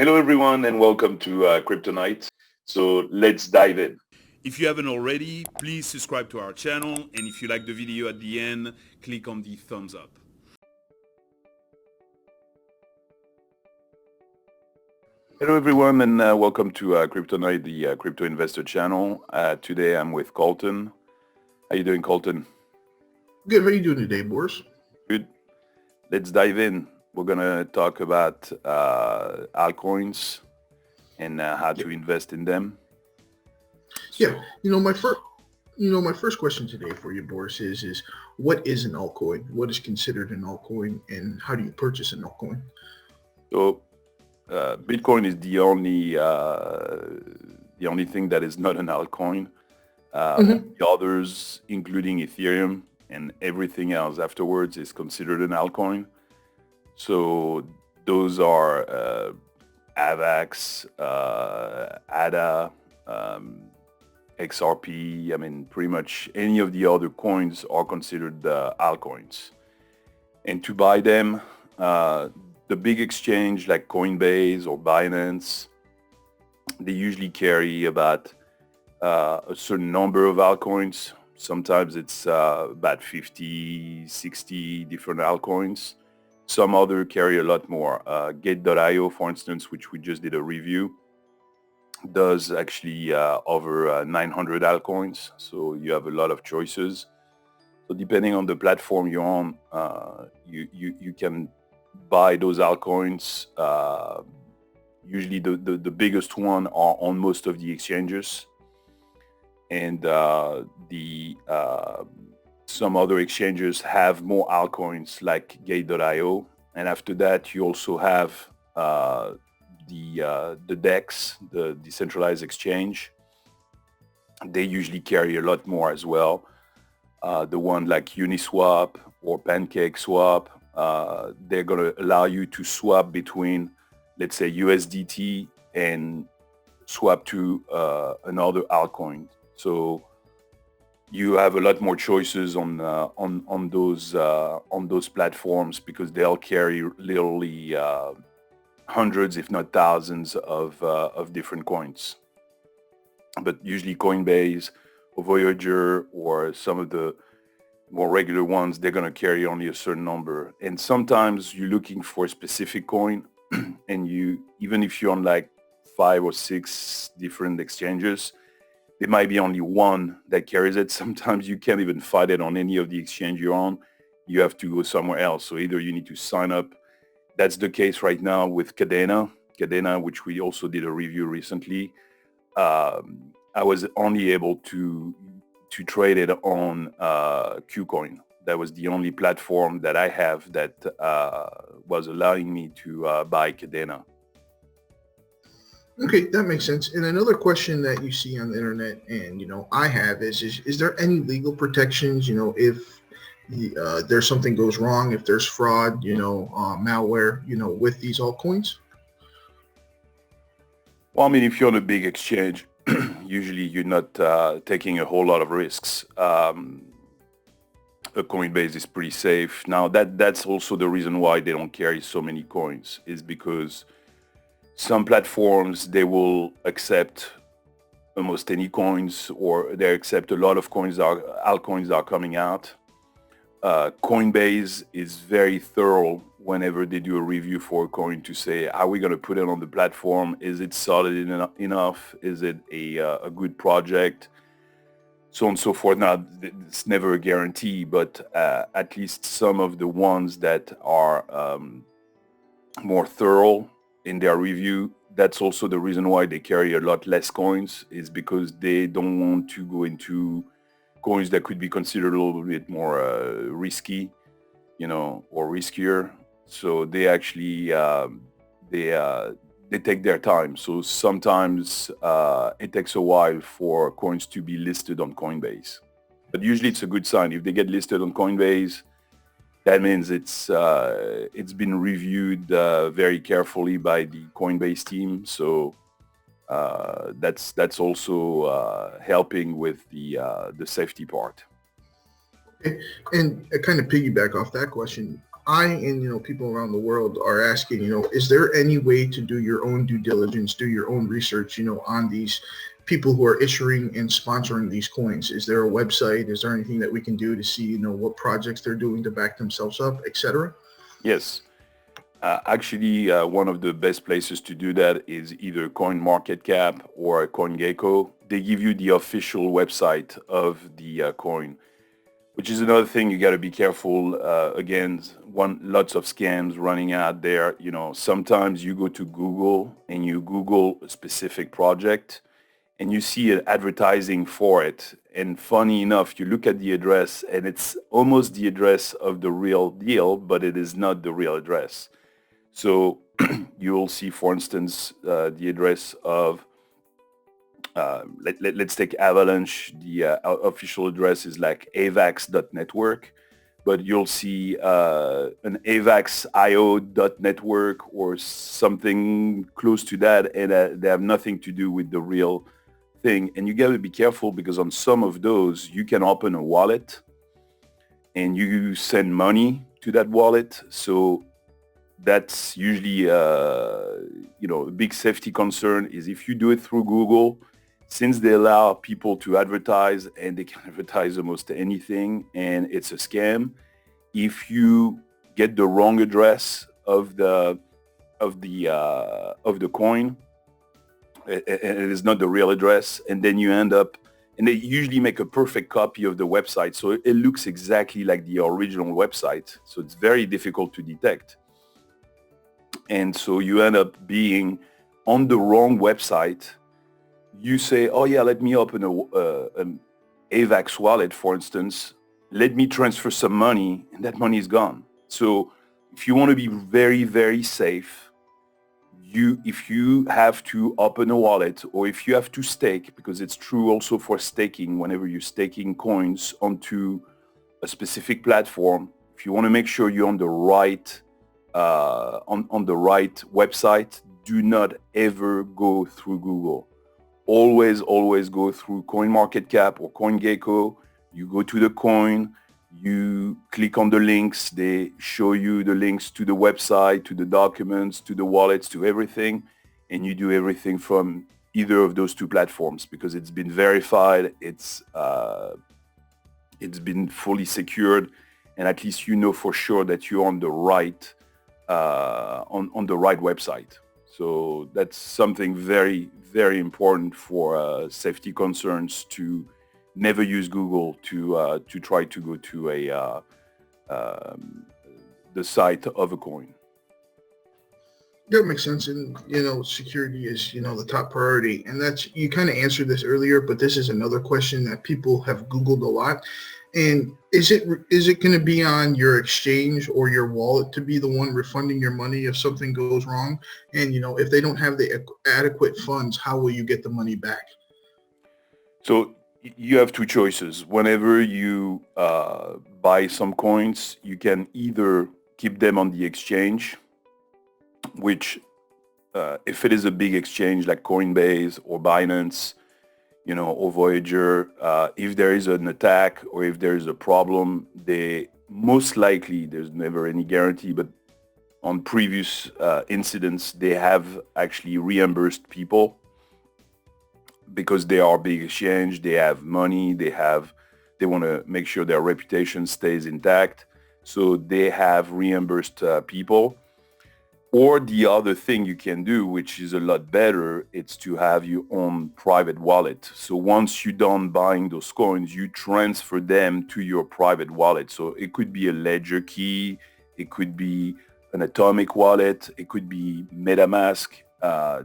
Hello, everyone, and welcome to Kryptonite. So let's dive in. If you haven't already, please subscribe to our channel, and if you like the video at the end, click on the thumbs up. Hello, everyone, and welcome to Kryptonite, the crypto investor channel. Today, I'm with Colton. How you doing, Colton? Good. How you doing today, Boris? Good. Let's dive in. We're gonna talk about altcoins and how to invest in them. Yeah. My first question today for you, Boris, is what is an altcoin? What is considered an altcoin, and how do you purchase an altcoin? So Bitcoin is the only thing that is not an altcoin. The others, including Ethereum and everything else afterwards, is considered an altcoin. So those are AVAX, ADA, XRP. I mean, pretty much any of the other coins are considered altcoins. And to buy them, the big exchange like Coinbase or Binance, they usually carry about a certain number of altcoins. Sometimes it's about 50, 60 different altcoins. Some other carry a lot more. Gate.io, for instance, which we just did a review, does actually over 900 altcoins. So you have a lot of choices. So depending on the platform you're on, you can buy those altcoins. Usually the biggest one are on most of the exchanges. And some other exchanges have more altcoins like Gate.io. And after that, you also have the DEX, the decentralized exchange. They usually carry a lot more as well. The one like Uniswap or PancakeSwap, they're going to allow you to swap between, let's say, USDT and swap to another altcoin. So you have a lot more choices on those platforms because they'll carry literally hundreds, if not thousands, of different coins. But usually Coinbase or Voyager or some of the more regular ones, they're going to carry only a certain number. And sometimes you're looking for a specific coin, and even if you're on like 5 or 6 different exchanges, there might be only one that carries it. Sometimes you can't even find it on any of the exchange you're on. You have to go somewhere else. So either you need to sign up. That's the case right now with Cadena, which we also did a review recently. I was only able to trade it on KuCoin. That was the only platform that I have that was allowing me to buy Cadena. Okay, that makes sense. And another question that you see on the internet, and I have is there any legal protections? If there's something goes wrong, if there's fraud, malware, with these altcoins? Well, I mean, if you're on a big exchange, usually you're not taking a whole lot of risks. A Coinbase is pretty safe. Now, that's also the reason why they don't carry so many coins, is because some platforms, they will accept almost any coins, or they accept a lot of coins, altcoins that are coming out. Coinbase is very thorough whenever they do a review for a coin to say, are we going to put it on the platform? Is it solid enough? Is it a good project? So on and so forth. Now, it's never a guarantee, but at least some of the ones that are more thorough in their review, that's also the reason why they carry a lot less coins, is because they don't want to go into coins that could be considered a little bit more risky, or riskier. So they actually they take their time. So sometimes it takes a while for coins to be listed on Coinbase, but usually it's a good sign if they get listed on Coinbase. That means it's been reviewed very carefully by the Coinbase team. So that's also helping with the safety part. Okay. And I kind of piggyback off that question. I and people around the world are asking, is there any way to do your own due diligence, do your own research, on these people who are issuing and sponsoring these coins? Is there a website? Is there anything that we can do to see, what projects they're doing to back themselves up, etc.? Yes. Actually, one of the best places to do that is either CoinMarketCap or CoinGecko. They give you the official website of the coin, which is another thing you got to be careful. Again, lots of scams running out there. Sometimes you go to Google and you Google a specific project and you see an advertising for it. And funny enough, you look at the address and it's almost the address of the real deal, but it is not the real address. So you'll see, for instance, the address of, let's take Avalanche. The official address is like avax.network, but you'll see an avaxio.network or something close to that, and they have nothing to do with the real thing. And you got to be careful because on some of those, you can open a wallet and you send money to that wallet. So that's usually, a big safety concern is if you do it through Google, since they allow people to advertise and they can advertise almost anything and it's a scam, if you get the wrong address of the coin, and it is not the real address, and then you end up, and they usually make a perfect copy of the website, so it looks exactly like the original website, so it's very difficult to detect. And so you end up being on the wrong website. You say, oh yeah, let me open an AVAX wallet, for instance. Let me transfer some money, and that money is gone. So if you want to be very, very safe, if you have to open a wallet or if you have to stake, because it's true also for staking, whenever you're staking coins onto a specific platform, if you want to make sure you're on the right on the right website, do not ever go through Google. Always go through CoinMarketCap or CoinGecko. You go to the coin, you click on the links, they show you the links to the website, to the documents, to the wallets, to everything, and you do everything from either of those two platforms because it's been verified, it's been fully secured, and at least you know for sure that you're on the right on the right website. So that's something very, very important for safety concerns, to never use Google to try to go to the site of a coin. That makes sense. And, security is, the top priority. And that's, you kind of answered this earlier, but this is another question that people have Googled a lot. And is it going to be on your exchange or your wallet to be the one refunding your money if something goes wrong? And, if they don't have the adequate funds, how will you get the money back? So you have two choices. Whenever you buy some coins, you can either keep them on the exchange, which if it is a big exchange like Coinbase or Binance, or Voyager, if there is an attack or if there is a problem, they most likely, there's never any guarantee, but on previous incidents, they have actually reimbursed people because they are big exchange, they have money, they want to make sure their reputation stays intact. So they have reimbursed people. Or the other thing you can do, which is a lot better, it's to have your own private wallet. So once you're done buying those coins, you transfer them to your private wallet. So it could be a ledger key, it could be an atomic wallet, it could be MetaMask.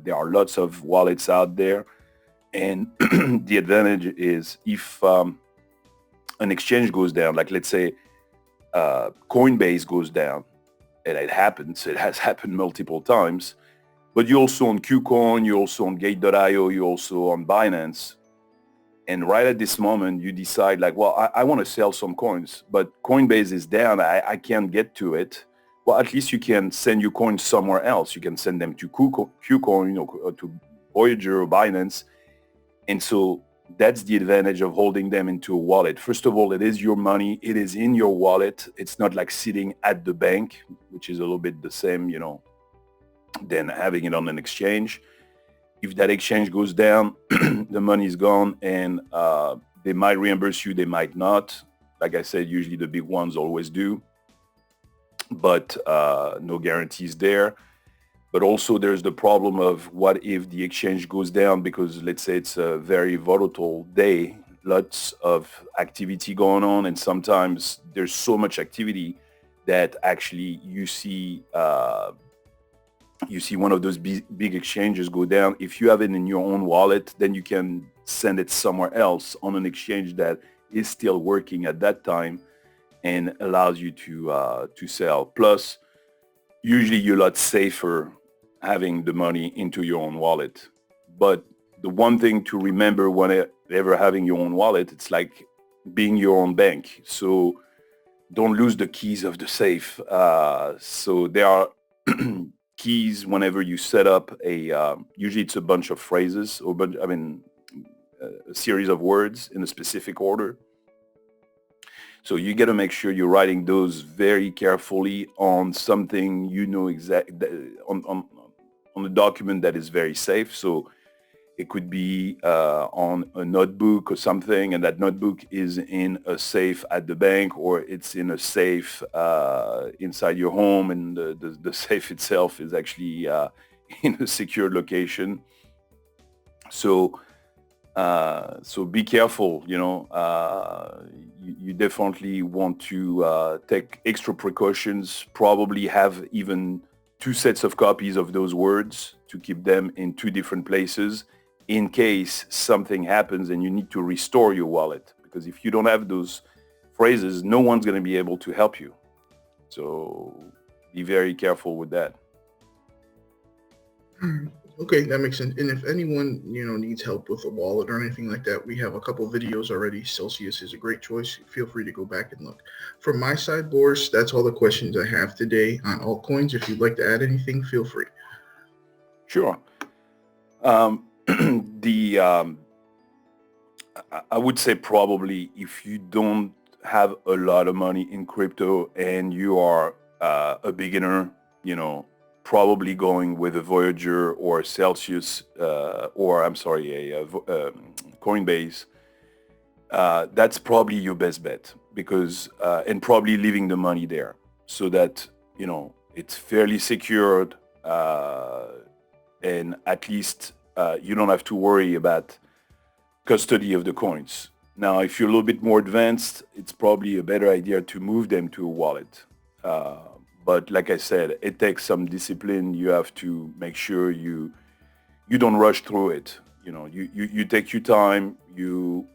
There are lots of wallets out there. And the advantage is if an exchange goes down, like let's say Coinbase goes down, and it has happened multiple times, but you're also on KuCoin, you're also on Gate.io, you're also on Binance. And right at this moment, you decide like, well, I want to sell some coins, but Coinbase is down, I can't get to it. Well, at least you can send your coins somewhere else. You can send them to KuCoin or to Voyager or Binance. And so That's the advantage of holding them into a wallet. First of all, it is your money. It is in your wallet. It's not like sitting at the bank, which is a little bit the same, than having it on an exchange. If that exchange goes down, the money is gone, and they might reimburse you, they might not. Like I said, usually the big ones always do, but no guarantees there. But also there's the problem of what if the exchange goes down because let's say it's a very volatile day, lots of activity going on, and sometimes there's so much activity that actually you see one of those big exchanges go down. If you have it in your own wallet, then you can send it somewhere else on an exchange that is still working at that time and allows you to sell. Plus, usually you're a lot safer having the money into your own wallet. But the one thing to remember whenever having your own wallet, it's like being your own bank. So don't lose the keys of the safe. So there are keys whenever you set up usually it's a bunch of phrases or a series of words in a specific order. So you got to make sure you're writing those very carefully on something on a document that is very safe. So it could be on a notebook or something, and that notebook is in a safe at the bank, or it's in a safe inside your home, and the safe itself is actually in a secure location. So be careful, you definitely want to take extra precautions, probably have even 2 sets of copies of those words to keep them in 2 different places in case something happens and you need to restore your wallet. Because if you don't have those phrases, no one's going to be able to help you. So be very careful with that. Okay, that makes sense. And if anyone, needs help with a wallet or anything like that, we have a couple videos already. Celsius is a great choice. Feel free to go back and look. From my side, Boris, that's all the questions I have today on altcoins. If you'd like to add anything, feel free. Sure. I would say probably if you don't have a lot of money in crypto and you are a beginner, probably going with a Voyager or a Celsius a Coinbase, that's probably your best bet because and probably leaving the money there so that it's fairly secured and at least you don't have to worry about custody of the coins. Now, if you're a little bit more advanced, it's probably a better idea to move them to a wallet. But like I said, it takes some discipline. You have to make sure you don't rush through it. You take your time. You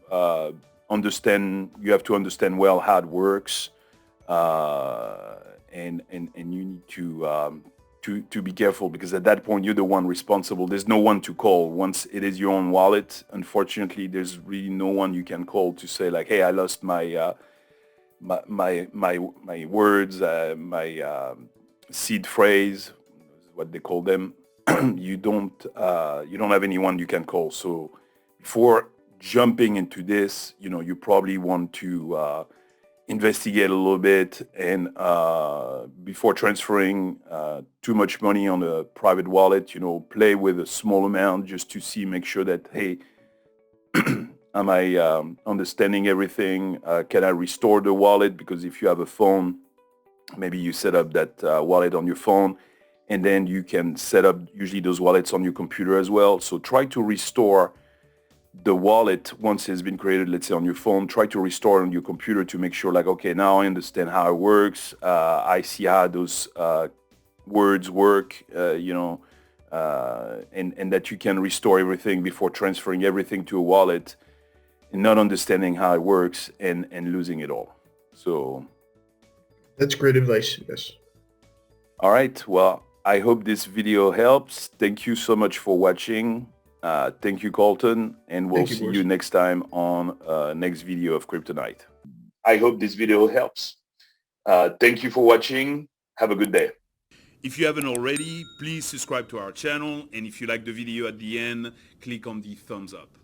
understand. You have to understand well how it works, and you need to be careful because at that point you're the one responsible. There's no one to call once it is your own wallet. Unfortunately, there's really no one you can call to say like, "Hey, I lost my words, my seed phrase," what they call them. You don't have anyone you can call. So before jumping into this, you probably want to investigate a little bit, and before transferring too much money on a private wallet, play with a small amount just to make sure that, hey, am I understanding everything? Can I restore the wallet? Because if you have a phone, maybe you set up that wallet on your phone, and then you can set up usually those wallets on your computer as well. So try to restore the wallet once it's been created, let's say on your phone. Try to restore it on your computer to make sure like, okay, now I understand how it works. I see how those words work, and that you can restore everything before transferring everything to a wallet and not understanding how it works and losing it all. So that's great advice. Yes. All right. Well, I hope this video helps. Thank you so much for watching. Thank you, Colton, and we'll see you next time on next video of Kryptonite. I hope this video helps. Thank you for watching. Have a good day. If you haven't already, please subscribe to our channel, and if you like the video at the end, click on the thumbs up.